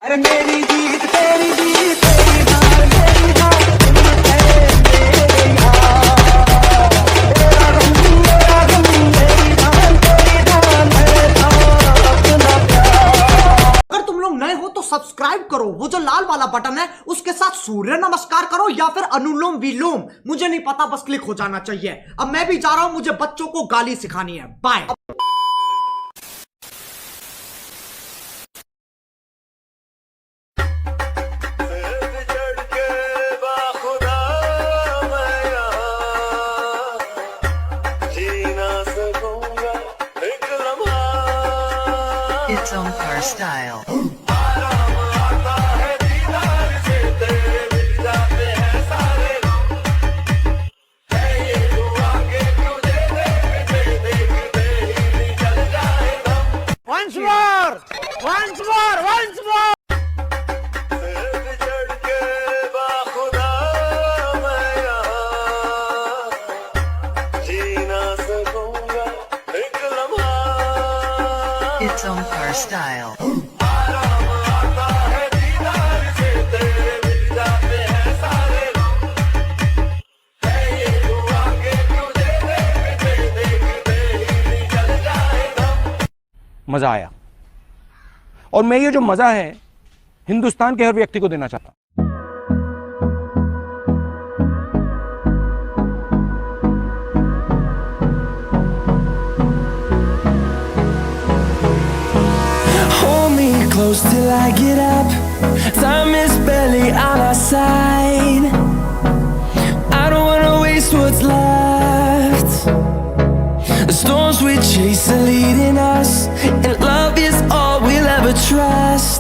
अरे मेरी जीत तेरी जीत तेरी हार मेरी हार तुम थे मेरे यार तेरा गम मेरी धान तेरी धान है था अपना प्यार। अगर तुम लोग नए हो तो सब्सक्राइब करो, वो जो लाल वाला बटन है उसके साथ सूर्य नमस्कार करो या फिर अनुलोम विलोम, मुझे नहीं पता, बस क्लिक हो जाना चाहिए। अब मैं भी जा रहा हूं, मुझे बच्चों को गाली सिखानी है। Bye. Its own car style. Once more! Once more! Once more! Its own car style. मजा आया और मैं ये जो मजा है हिंदुस्तान के हर व्यक्ति को देना चाहता हूं। Hold me close till I get up. Time is barely on our side. I don't wanna waste what's left. The storms we chase are leading us, and love is all we'll ever trust.